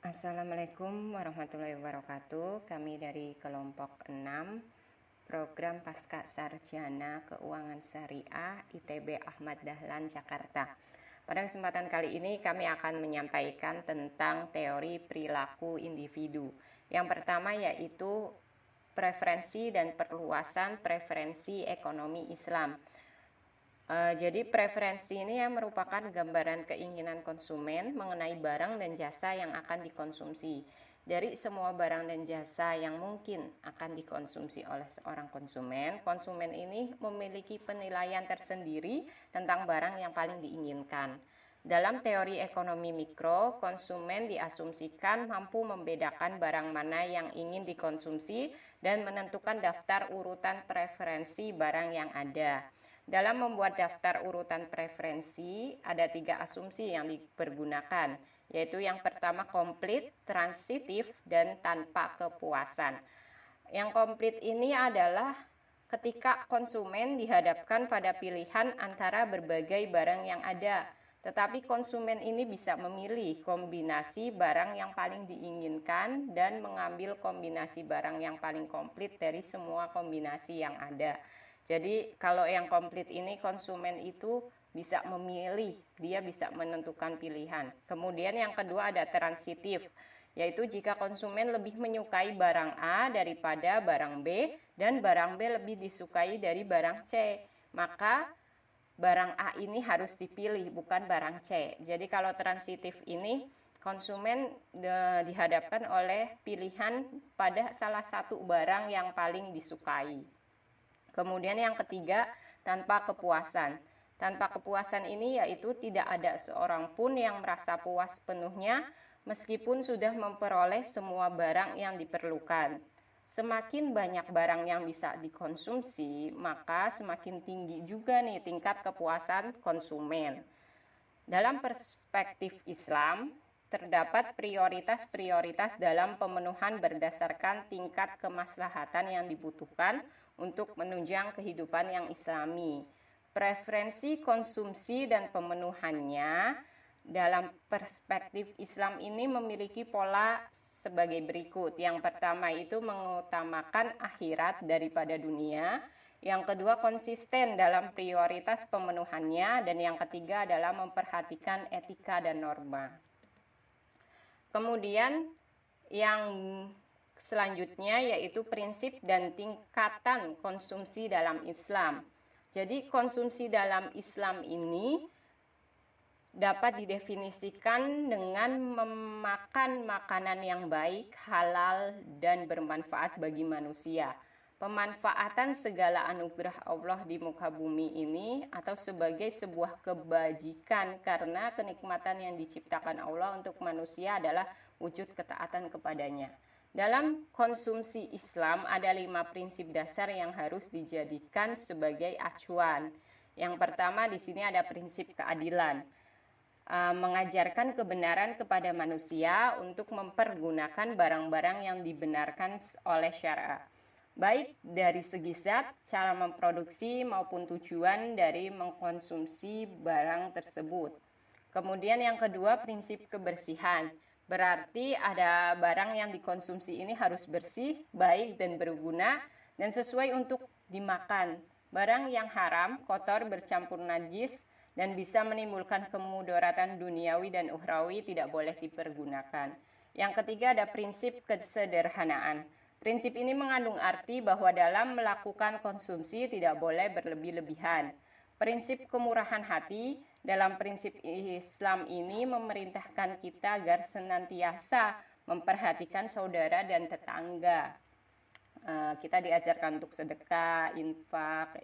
Assalamualaikum warahmatullahi wabarakatuh. Kami dari kelompok 6 program Pasca Sarjana Keuangan Syariah ITB Ahmad Dahlan Jakarta. Pada kesempatan kali ini kami akan menyampaikan tentang teori perilaku individu. Yang pertama yaitu preferensi dan perluasan preferensi ekonomi Islam. Jadi preferensi ini merupakan gambaran keinginan konsumen mengenai barang dan jasa yang akan dikonsumsi. Dari semua barang dan jasa yang mungkin akan dikonsumsi oleh seorang konsumen, konsumen ini memiliki penilaian tersendiri tentang barang yang paling diinginkan. Dalam teori ekonomi mikro, konsumen diasumsikan mampu membedakan barang mana yang ingin dikonsumsi dan menentukan daftar urutan preferensi barang yang ada. Dalam membuat daftar urutan preferensi, ada 3 asumsi yang dipergunakan, yaitu yang pertama komplit, transitif, dan tanpa kepuasan. Yang komplit ini adalah ketika konsumen dihadapkan pada pilihan antara berbagai barang yang ada, tetapi konsumen ini bisa memilih kombinasi barang yang paling diinginkan dan mengambil kombinasi barang yang paling komplit dari semua kombinasi yang ada. Jadi kalau yang komplit ini konsumen itu bisa memilih, dia bisa menentukan pilihan. Kemudian yang kedua ada transitif, yaitu jika konsumen lebih menyukai barang A daripada barang B dan barang B lebih disukai dari barang C, maka barang A ini harus dipilih, bukan barang C. Jadi kalau transitif ini konsumen dihadapkan oleh pilihan pada salah satu barang yang paling disukai. Kemudian yang ketiga, tanpa kepuasan. Tanpa kepuasan ini yaitu tidak ada seorang pun yang merasa puas penuhnya meskipun sudah memperoleh semua barang yang diperlukan. Semakin banyak barang yang bisa dikonsumsi, maka semakin tinggi juga nih tingkat kepuasan konsumen. Dalam perspektif Islam, terdapat prioritas-prioritas dalam pemenuhan berdasarkan tingkat kemaslahatan yang dibutuhkan untuk menunjang kehidupan yang islami. Preferensi konsumsi dan pemenuhannya dalam perspektif Islam ini memiliki pola sebagai berikut. Yang pertama itu mengutamakan akhirat daripada dunia. Yang kedua konsisten dalam prioritas pemenuhannya. Dan yang ketiga adalah memperhatikan etika dan norma. Kemudian yang selanjutnya yaitu prinsip dan tingkatan konsumsi dalam Islam. Jadi konsumsi dalam Islam ini dapat didefinisikan dengan memakan makanan yang baik, halal, dan bermanfaat bagi manusia. Pemanfaatan segala anugerah Allah di muka bumi ini atau sebagai sebuah kebajikan karena kenikmatan yang diciptakan Allah untuk manusia adalah wujud ketaatan kepadanya. Dalam konsumsi Islam ada 5 prinsip dasar yang harus dijadikan sebagai acuan. Yang pertama di sini ada prinsip keadilan. Mengajarkan kebenaran kepada manusia untuk mempergunakan barang-barang yang dibenarkan oleh syariat. Baik dari segi zat, cara memproduksi maupun tujuan dari mengkonsumsi barang tersebut. Kemudian yang kedua prinsip kebersihan. Berarti ada barang yang dikonsumsi ini harus bersih, baik dan berguna dan sesuai untuk dimakan. Barang yang haram, kotor, bercampur najis dan bisa menimbulkan kemudaratan duniawi dan ukhrawi tidak boleh dipergunakan. Yang ketiga ada prinsip kesederhanaan. Prinsip ini mengandung arti bahwa dalam melakukan konsumsi tidak boleh berlebih-lebihan. Prinsip kemurahan hati dalam prinsip Islam ini memerintahkan kita agar senantiasa memperhatikan saudara dan tetangga. Kita diajarkan untuk sedekah, infak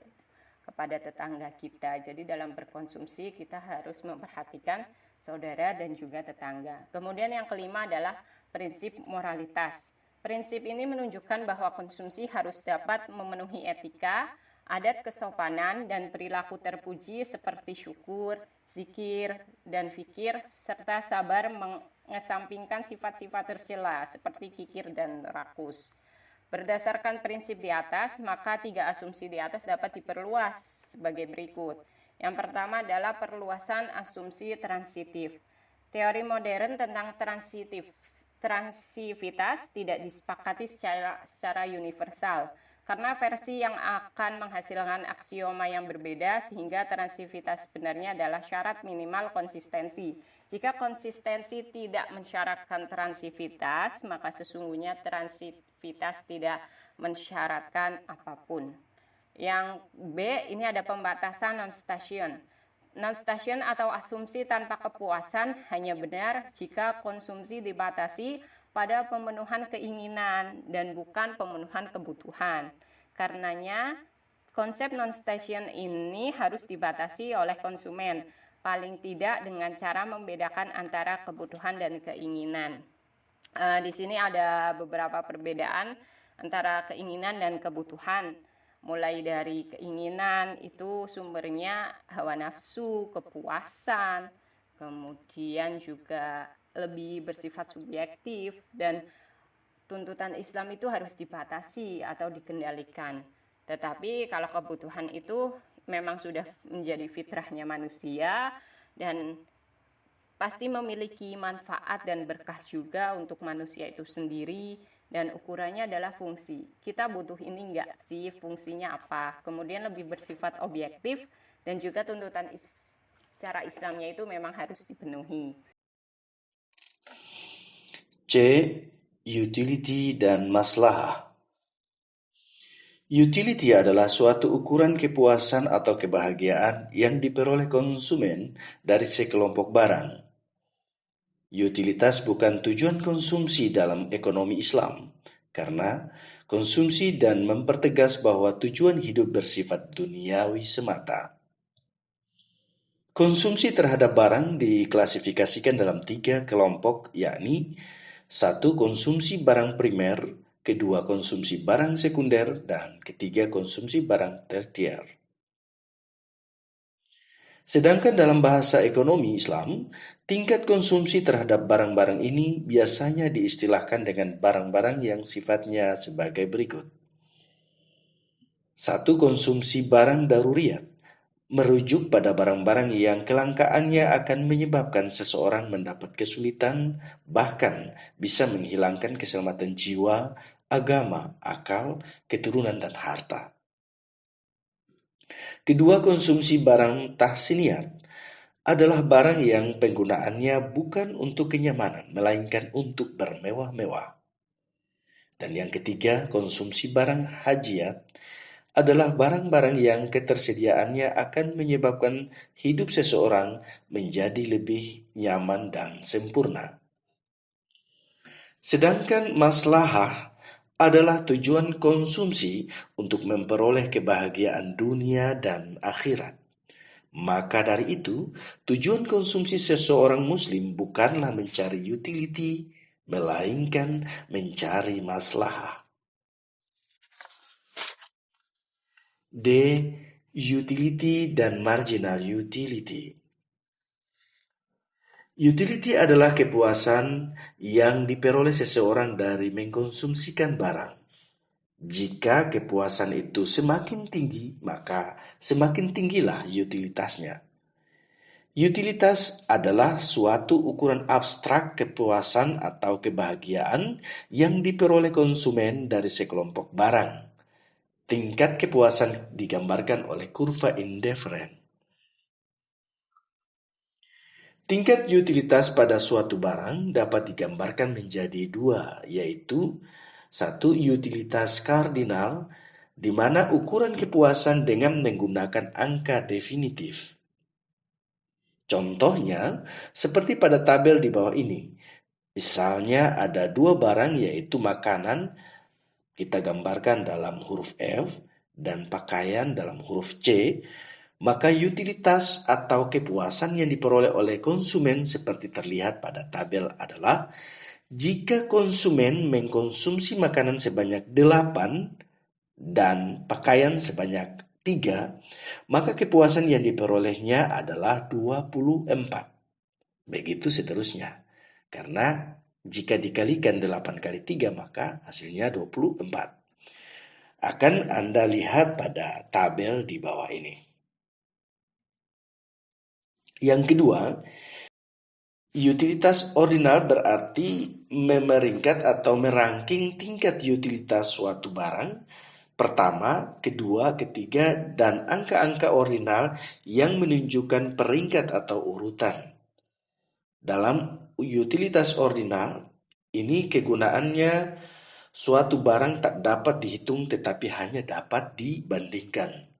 kepada tetangga kita. Jadi dalam berkonsumsi kita harus memperhatikan saudara dan juga tetangga. Kemudian yang kelima adalah prinsip moralitas. Prinsip ini menunjukkan bahwa konsumsi harus dapat memenuhi etika, adat kesopanan, dan perilaku terpuji seperti syukur, zikir, dan fikir, serta sabar mengesampingkan sifat-sifat tercela seperti kikir dan rakus. Berdasarkan prinsip di atas, maka 3 asumsi di atas dapat diperluas sebagai berikut. Yang pertama adalah perluasan asumsi transitif. Teori modern tentang transitif transivitas tidak disepakati secara universal, karena versi yang akan menghasilkan aksioma yang berbeda, sehingga transivitas sebenarnya adalah syarat minimal konsistensi. Jika konsistensi tidak mensyaratkan transivitas, maka sesungguhnya transivitas tidak mensyaratkan apapun. Yang B, ini ada pembatasan non-station. Non-station atau asumsi tanpa kepuasan hanya benar jika konsumsi dibatasi pada pemenuhan keinginan dan bukan pemenuhan kebutuhan. Karenanya, konsep non-station ini harus dibatasi oleh konsumen, paling tidak dengan cara membedakan antara kebutuhan dan keinginan. Di sini ada beberapa perbedaan antara keinginan dan kebutuhan. Mulai dari keinginan itu sumbernya hawa nafsu, kepuasan, kemudian juga lebih bersifat subjektif, dan tuntutan Islam itu harus dibatasi atau dikendalikan. Tetapi kalau kebutuhan itu memang sudah menjadi fitrahnya manusia dan pasti memiliki manfaat dan berkah juga untuk manusia itu sendiri, dan ukurannya adalah fungsi. Kita butuh ini enggak sih, fungsinya apa? Kemudian lebih bersifat objektif, dan juga tuntutan secara Islamnya itu memang harus dipenuhi. C. Utility dan maslahah. Utility adalah suatu ukuran kepuasan atau kebahagiaan yang diperoleh konsumen dari sekelompok barang. Utilitas bukan tujuan konsumsi dalam ekonomi Islam, karena konsumsi dan mempertegas bahwa tujuan hidup bersifat duniawi semata. Konsumsi terhadap barang diklasifikasikan dalam 3 kelompok, yakni 1. Konsumsi barang primer, 2. Konsumsi barang sekunder, dan 3. Konsumsi barang tertier. Sedangkan dalam bahasa ekonomi Islam, tingkat konsumsi terhadap barang-barang ini biasanya diistilahkan dengan barang-barang yang sifatnya sebagai berikut. 1. Konsumsi barang daruriyat, merujuk pada barang-barang yang kelangkaannya akan menyebabkan seseorang mendapat kesulitan, bahkan bisa menghilangkan keselamatan jiwa, agama, akal, keturunan, dan harta. 2. Konsumsi barang tahsiniyat adalah barang yang penggunaannya bukan untuk kenyamanan, melainkan untuk bermewah-mewah. Dan yang ketiga, konsumsi barang hajiat adalah barang-barang yang ketersediaannya akan menyebabkan hidup seseorang menjadi lebih nyaman dan sempurna. Sedangkan maslahah adalah tujuan konsumsi untuk memperoleh kebahagiaan dunia dan akhirat. Maka dari itu, tujuan konsumsi seseorang muslim bukanlah mencari utility, melainkan mencari maslahah. D. Utility dan marginal utility. Utility adalah kepuasan yang diperoleh seseorang dari mengkonsumsikan barang. Jika kepuasan itu semakin tinggi, maka semakin tinggilah utilitasnya. Utilitas adalah suatu ukuran abstrak kepuasan atau kebahagiaan yang diperoleh konsumen dari sekelompok barang. Tingkat kepuasan digambarkan oleh kurva indiferen. Tingkat utilitas pada suatu barang dapat digambarkan menjadi 2, yaitu 1. Utilitas kardinal, di mana ukuran kepuasan dengan menggunakan angka definitif. Contohnya, seperti pada tabel di bawah ini. Misalnya ada 2 barang, yaitu makanan, kita gambarkan dalam huruf F, dan pakaian dalam huruf C, maka utilitas atau kepuasan yang diperoleh oleh konsumen seperti terlihat pada tabel adalah jika konsumen mengkonsumsi makanan sebanyak 8 dan pakaian sebanyak 3, maka kepuasan yang diperolehnya adalah 24. Begitu seterusnya. Karena jika dikalikan 8 kali 3, maka hasilnya 24. Akan Anda lihat pada tabel di bawah ini. Yang kedua, Utilitas ordinal berarti memeringkat atau merangking tingkat utilitas suatu barang, pertama, kedua, ketiga, dan angka-angka ordinal yang menunjukkan peringkat atau urutan. Dalam utilitas ordinal, ini kegunaannya suatu barang tak dapat dihitung tetapi hanya dapat dibandingkan.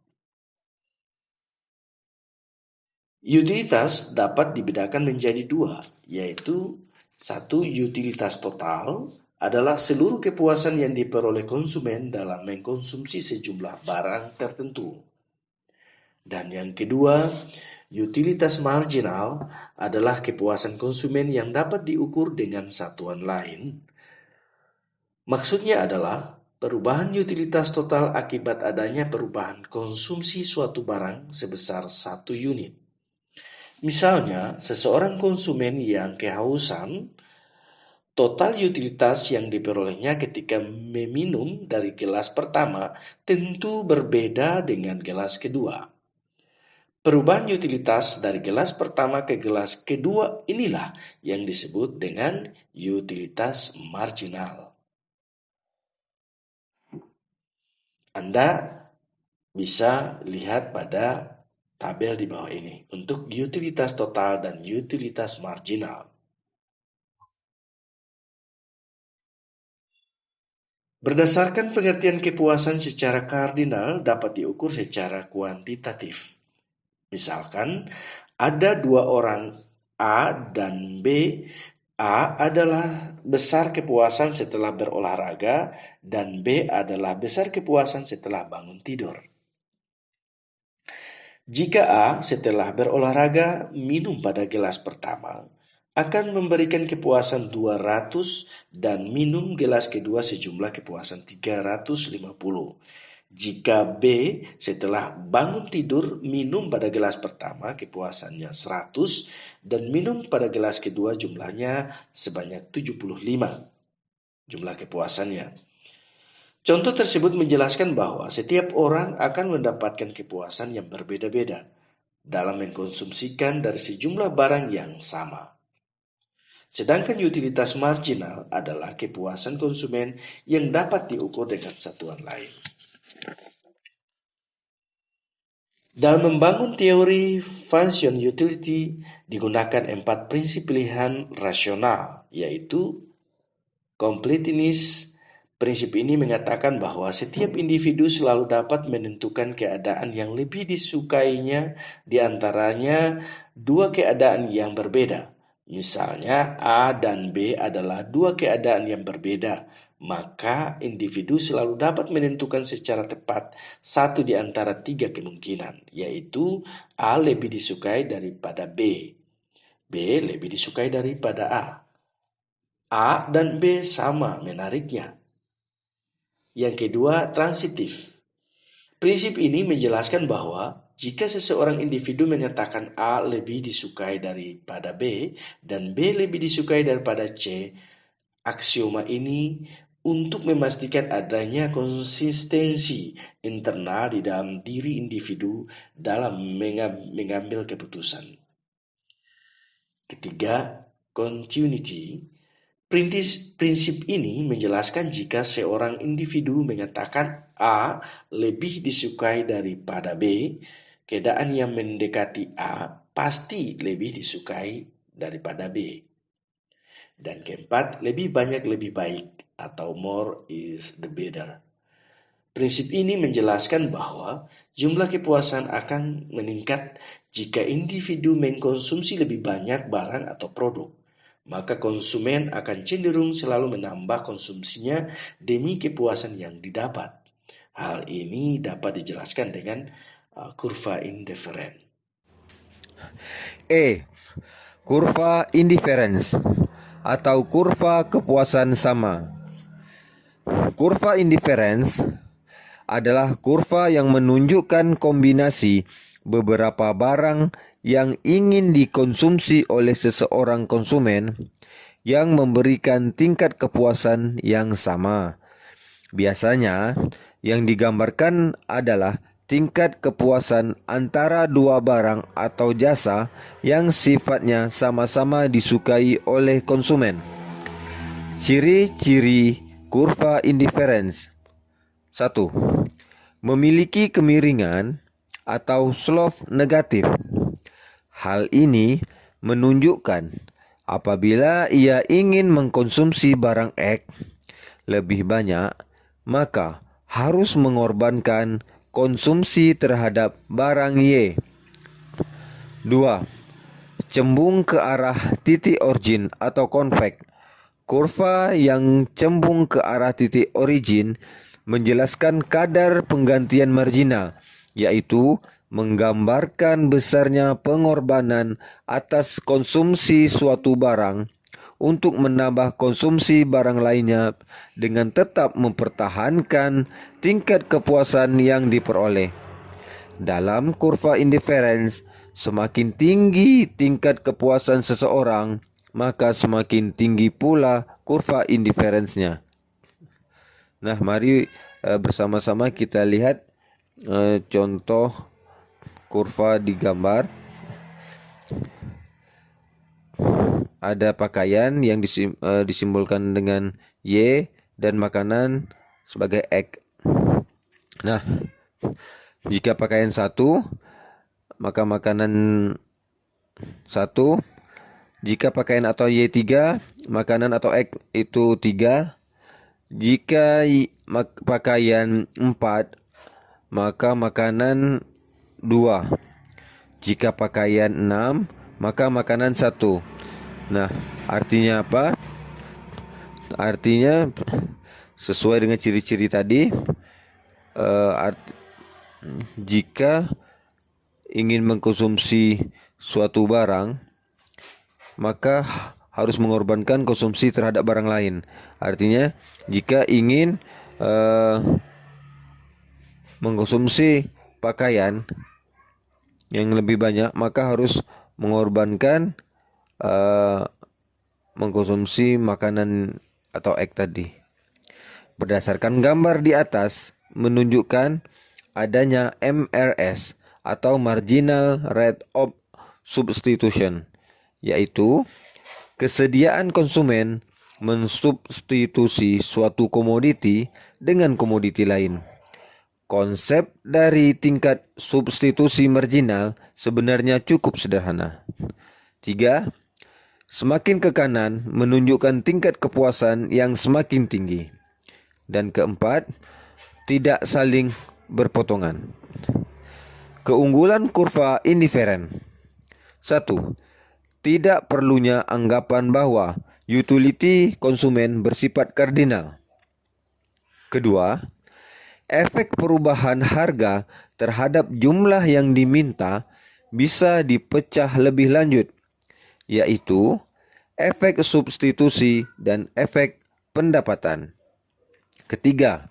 Utilitas dapat dibedakan menjadi dua, yaitu satu, utilitas total adalah seluruh kepuasan yang diperoleh konsumen dalam mengkonsumsi sejumlah barang tertentu. Dan yang kedua, utilitas marginal adalah kepuasan konsumen yang dapat diukur dengan satuan lain. Maksudnya adalah perubahan utilitas total akibat adanya perubahan konsumsi suatu barang sebesar 1 unit. Misalnya, seseorang konsumen yang kehausan, total utilitas yang diperolehnya ketika meminum dari gelas pertama tentu berbeda dengan gelas kedua. Perubahan utilitas dari gelas pertama ke gelas kedua inilah yang disebut dengan utilitas marginal. Anda bisa lihat pada tabel di bawah ini untuk utilitas total dan utilitas marginal. Berdasarkan pengertian kepuasan secara kardinal dapat diukur secara kuantitatif. Misalkan ada dua orang A dan B. A adalah besar kepuasan setelah berolahraga dan B adalah besar kepuasan setelah bangun tidur. Jika A setelah berolahraga minum pada gelas pertama, akan memberikan kepuasan 200 dan minum gelas kedua sejumlah kepuasan 350. Jika B setelah bangun tidur minum pada gelas pertama kepuasannya 100 dan minum pada gelas kedua jumlahnya sebanyak 75 jumlah kepuasannya. Contoh tersebut menjelaskan bahwa setiap orang akan mendapatkan kepuasan yang berbeda-beda dalam mengkonsumsikan dari sejumlah barang yang sama. Sedangkan utilitas marginal adalah kepuasan konsumen yang dapat diukur dengan satuan lain. Dalam membangun teori function utility digunakan 4 prinsip pilihan rasional, yaitu completeness. Prinsip ini mengatakan bahwa setiap individu selalu dapat menentukan keadaan yang lebih disukainya di antaranya dua keadaan yang berbeda. Misalnya A dan B adalah dua keadaan yang berbeda, maka individu selalu dapat menentukan secara tepat satu di antara 3 kemungkinan, yaitu A lebih disukai daripada B, B lebih disukai daripada A. A dan B sama menariknya. Yang kedua, transitif. Prinsip ini menjelaskan bahwa jika seseorang individu menyatakan A lebih disukai daripada B dan B lebih disukai daripada C, aksioma ini untuk memastikan adanya konsistensi internal di dalam diri individu dalam mengambil keputusan. Ketiga, continuity. Prinsip ini menjelaskan jika seorang individu menyatakan A lebih disukai daripada B, keadaan yang mendekati A pasti lebih disukai daripada B. Dan keempat, lebih banyak lebih baik atau more is the better. Prinsip ini menjelaskan bahwa jumlah kepuasan akan meningkat jika individu mengkonsumsi lebih banyak barang atau produk. Maka konsumen akan cenderung selalu menambah konsumsinya demi kepuasan yang didapat. Hal ini dapat dijelaskan dengan kurva indiferen. E. Kurva indifference atau kurva kepuasan sama. Kurva indifference adalah kurva yang menunjukkan kombinasi beberapa barang yang ingin dikonsumsi oleh seseorang konsumen yang memberikan tingkat kepuasan yang sama. Biasanya yang digambarkan adalah tingkat kepuasan antara dua barang atau jasa yang sifatnya sama-sama disukai oleh konsumen. Ciri-ciri kurva indiferens. 1. Memiliki kemiringan atau slope negatif. Hal ini menunjukkan apabila ia ingin mengkonsumsi barang X lebih banyak, maka harus mengorbankan konsumsi terhadap barang Y. 2. Cembung ke arah titik origin atau konveks. Kurva yang cembung ke arah titik origin menjelaskan kadar penggantian marginal, yaitu menggambarkan besarnya pengorbanan atas konsumsi suatu barang untuk menambah konsumsi barang lainnya dengan tetap mempertahankan tingkat kepuasan yang diperoleh. Dalam kurva indiferens, semakin tinggi tingkat kepuasan seseorang, maka semakin tinggi pula kurva indiferensnya. Nah, mari bersama-sama kita lihat contoh kurva di gambar. Ada pakaian yang disimbolkan dengan Y dan makanan sebagai X. Nah, jika pakaian 1, maka makanan 1. Jika pakaian atau Y3, makanan atau X itu 3. Jika pakaian 4, maka makanan 2. Jika pakaian 6, maka makanan 1. Nah, artinya apa? Artinya sesuai dengan ciri-ciri tadi, jika ingin mengkonsumsi suatu barang, maka harus mengorbankan konsumsi terhadap barang lain. Artinya, jika ingin mengkonsumsi pakaian yang lebih banyak, maka harus mengorbankan mengkonsumsi makanan atau X tadi. Berdasarkan gambar di atas menunjukkan adanya MRS atau Marginal Rate of Substitution, yaitu kesediaan konsumen mensubstitusi suatu komoditi dengan komoditi lain. Konsep dari tingkat substitusi marginal sebenarnya cukup sederhana. 3. Semakin ke kanan menunjukkan tingkat kepuasan yang semakin tinggi. Dan keempat, tidak saling berpotongan. Keunggulan kurva indiferen. 1. Tidak perlunya anggapan bahwa utility konsumen bersifat kardinal. Kedua, efek perubahan harga terhadap jumlah yang diminta bisa dipecah lebih lanjut, yaitu efek substitusi dan efek pendapatan. Ketiga,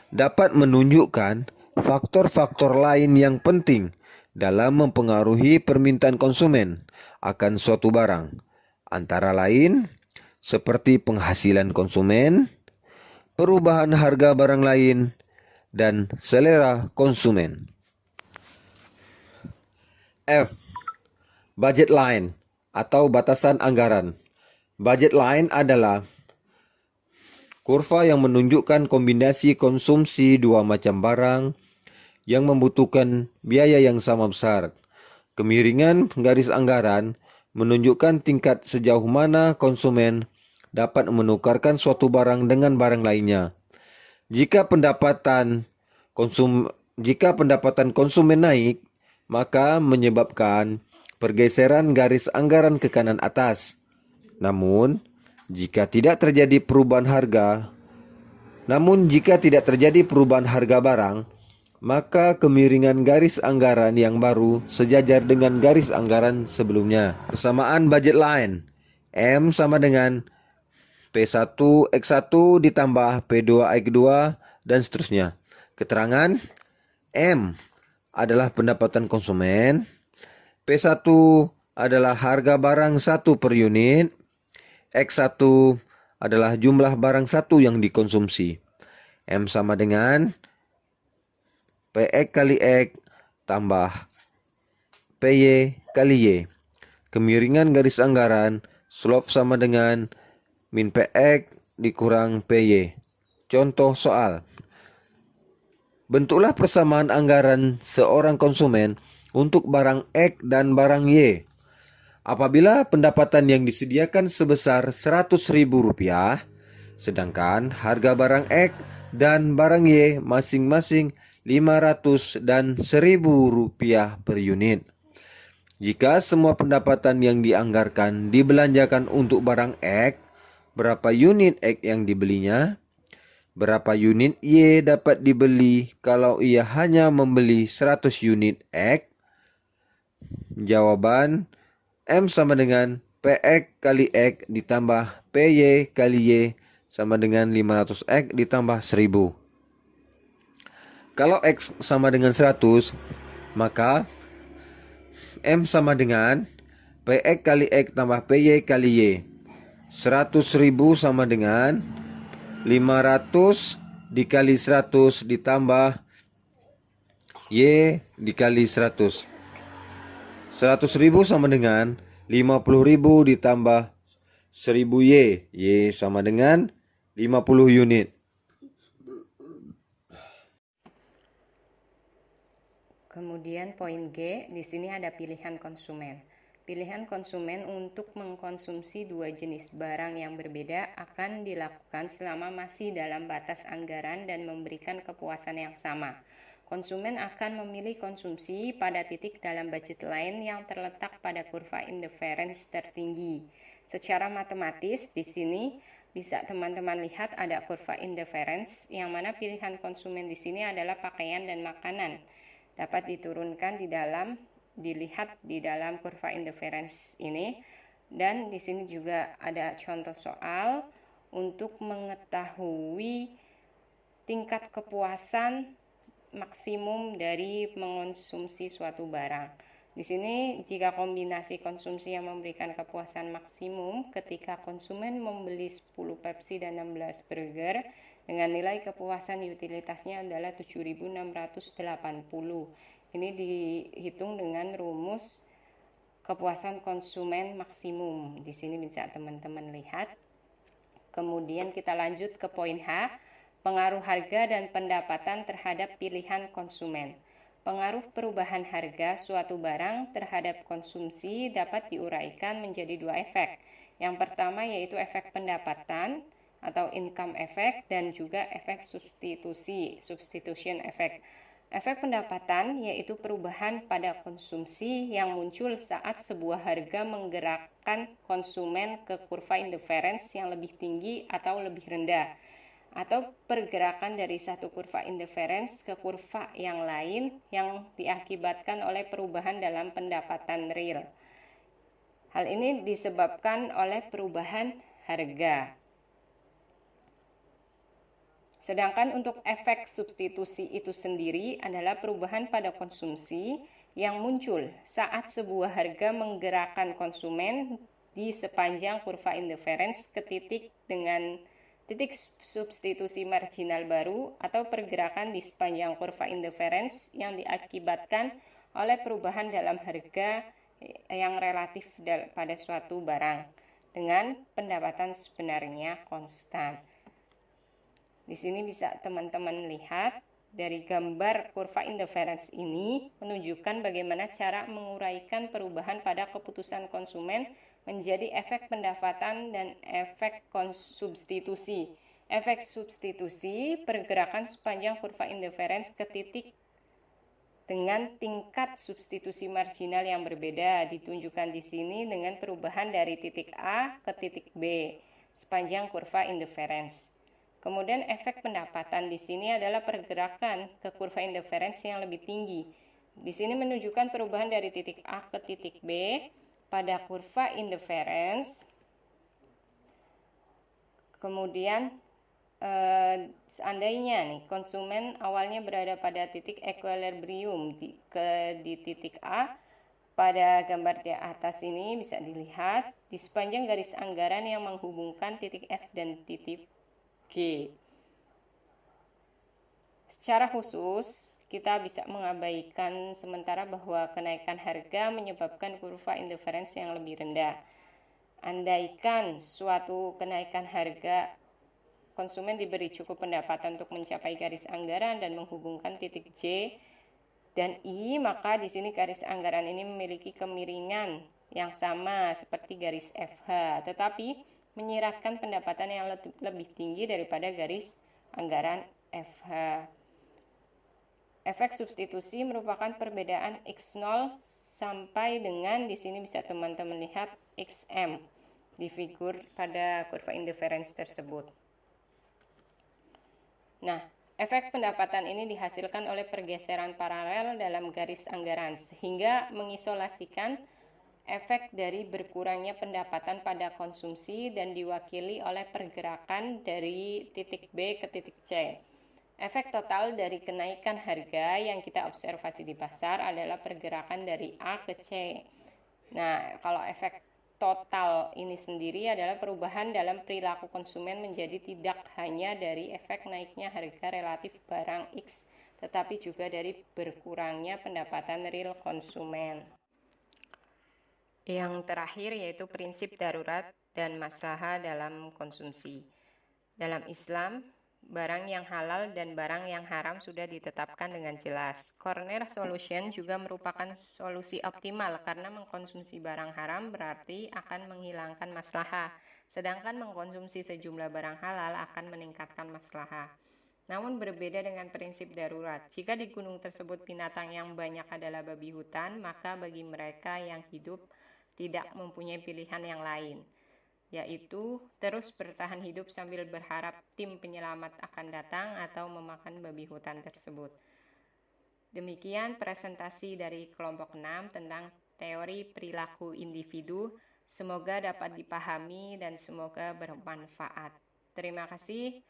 dapat menunjukkan faktor-faktor lain yang penting dalam mempengaruhi permintaan konsumen akan suatu barang, antara lain seperti penghasilan konsumen, perubahan harga barang lain, dan selera konsumen. F. Budget line atau batasan anggaran. Budget line adalah kurva yang menunjukkan kombinasi konsumsi dua macam barang yang membutuhkan biaya yang sama besar. Kemiringan garis anggaran menunjukkan tingkat sejauh mana konsumen dapat menukarkan suatu barang dengan barang lainnya. Jika pendapatan konsumen naik, maka menyebabkan pergeseran garis anggaran ke kanan atas. Namun, jika tidak terjadi perubahan harga barang, maka kemiringan garis anggaran yang baru sejajar dengan garis anggaran sebelumnya. Persamaan budget line. M sama dengan P1X1 ditambah P2X2 dan seterusnya. Keterangan M adalah pendapatan konsumen, P1 adalah harga barang 1 per unit, X1 adalah jumlah barang 1 yang dikonsumsi. M sama dengan PX kali X tambah PY kali Y. Kemiringan garis anggaran slope sama dengan min PX dikurang PY. Contoh soal. Bentuklah persamaan anggaran seorang konsumen untuk barang X dan barang Y. Apabila pendapatan yang disediakan sebesar Rp100.000, sedangkan harga barang X dan barang Y masing-masing Rp500 dan Rp1.000 per unit. Jika semua pendapatan yang dianggarkan dibelanjakan untuk barang X, berapa unit X yang dibelinya? Berapa unit Y dapat dibeli kalau ia hanya membeli 100 unit X? Jawaban M sama dengan PX kali X ditambah PY kali Y sama dengan 500X ditambah 1000. Kalau X sama dengan 100, maka M sama dengan PX kali X tambah PY kali Y. 100.000 sama dengan 500 dikali 100 ditambah Y dikali 100. 100.000 sama dengan 50.000 ditambah 1000 Y. Y sama dengan 50 unit. Kemudian poin G, di sini ada pilihan konsumen. Pilihan konsumen untuk mengkonsumsi dua jenis barang yang berbeda akan dilakukan selama masih dalam batas anggaran dan memberikan kepuasan yang sama. Konsumen akan memilih konsumsi pada titik dalam budget line yang terletak pada kurva indifference tertinggi. Secara matematis, di sini bisa teman-teman lihat ada kurva indifference, yang mana pilihan konsumen di sini adalah pakaian dan makanan. Dapat diturunkan dilihat di dalam kurva indifference ini. Dan di sini juga ada contoh soal untuk mengetahui tingkat kepuasan maksimum dari mengonsumsi suatu barang. Di sini jika kombinasi konsumsi yang memberikan kepuasan maksimum ketika konsumen membeli 10 Pepsi dan 16 burger dengan nilai kepuasan utilitasnya adalah 7.680. Ini dihitung dengan rumus kepuasan konsumen maksimum. Di sini bisa teman-teman lihat. Kemudian kita lanjut ke poin H. Pengaruh harga dan pendapatan terhadap pilihan konsumen. Pengaruh perubahan harga suatu barang terhadap konsumsi dapat diuraikan menjadi dua efek. Yang pertama yaitu efek pendapatan atau income effect dan juga efek substitution effect. Efek pendapatan yaitu perubahan pada konsumsi yang muncul saat sebuah harga menggerakkan konsumen ke kurva indifference yang lebih tinggi atau lebih rendah, atau pergerakan dari satu kurva indifference ke kurva yang lain yang diakibatkan oleh perubahan dalam pendapatan real. Hal ini disebabkan oleh perubahan harga. Sedangkan untuk efek substitusi itu sendiri adalah perubahan pada konsumsi yang muncul saat sebuah harga menggerakkan konsumen di sepanjang kurva indifference ke titik dengan titik substitusi marginal baru atau pergerakan di sepanjang kurva indifference yang diakibatkan oleh perubahan dalam harga yang relatif pada suatu barang dengan pendapatan sebenarnya konstan. Di sini bisa teman-teman lihat dari gambar kurva indifference ini menunjukkan bagaimana cara menguraikan perubahan pada keputusan konsumen menjadi efek pendapatan dan efek substitusi. Efek substitusi pergerakan sepanjang kurva indifference ke titik dengan tingkat substitusi marginal yang berbeda, ditunjukkan di sini dengan perubahan dari titik A ke titik B sepanjang kurva indifference. Kemudian efek pendapatan di sini adalah pergerakan ke kurva indifference yang lebih tinggi. Di sini menunjukkan perubahan dari titik A ke titik B pada kurva indifference. Kemudian seandainya nih konsumen awalnya berada pada titik equilibrium di titik A, pada gambar di atas ini bisa dilihat di sepanjang garis anggaran yang menghubungkan titik F dan titik G. Secara khusus, kita bisa mengabaikan sementara bahwa kenaikan harga menyebabkan kurva indiferensi yang lebih rendah. Andaikan suatu kenaikan harga konsumen diberi cukup pendapatan untuk mencapai garis anggaran dan menghubungkan titik J dan I, maka di sini garis anggaran ini memiliki kemiringan yang sama seperti garis FH, tetapi menyiratkan pendapatan yang lebih tinggi daripada garis anggaran FH. Efek substitusi merupakan perbedaan X0 sampai dengan di sini bisa teman-teman lihat XM di figur pada kurva indiferensi tersebut. Nah, efek pendapatan ini dihasilkan oleh pergeseran paralel dalam garis anggaran sehingga mengisolasikan efek dari berkurangnya pendapatan pada konsumsi dan diwakili oleh pergerakan dari titik B ke titik C. Efek total dari kenaikan harga yang kita observasi di pasar adalah pergerakan dari A ke C. Nah, kalau efek total ini sendiri adalah perubahan dalam perilaku konsumen menjadi tidak hanya dari efek naiknya harga relatif barang X, tetapi juga dari berkurangnya pendapatan real konsumen. Yang terakhir yaitu prinsip darurat dan maslahah dalam konsumsi. Dalam Islam, barang yang halal dan barang yang haram sudah ditetapkan dengan jelas. Corner solution juga merupakan solusi optimal karena mengkonsumsi barang haram berarti akan menghilangkan maslahah, sedangkan mengkonsumsi sejumlah barang halal akan meningkatkan maslahah. Namun berbeda dengan prinsip darurat. Jika di gunung tersebut binatang yang banyak adalah babi hutan, maka bagi mereka yang hidup tidak mempunyai pilihan yang lain, yaitu terus bertahan hidup sambil berharap tim penyelamat akan datang atau memakan babi hutan tersebut. Demikian presentasi dari kelompok 6 tentang teori perilaku individu. Semoga dapat dipahami dan semoga bermanfaat. Terima kasih.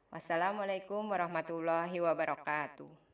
Wassalamualaikum warahmatullahi wabarakatuh.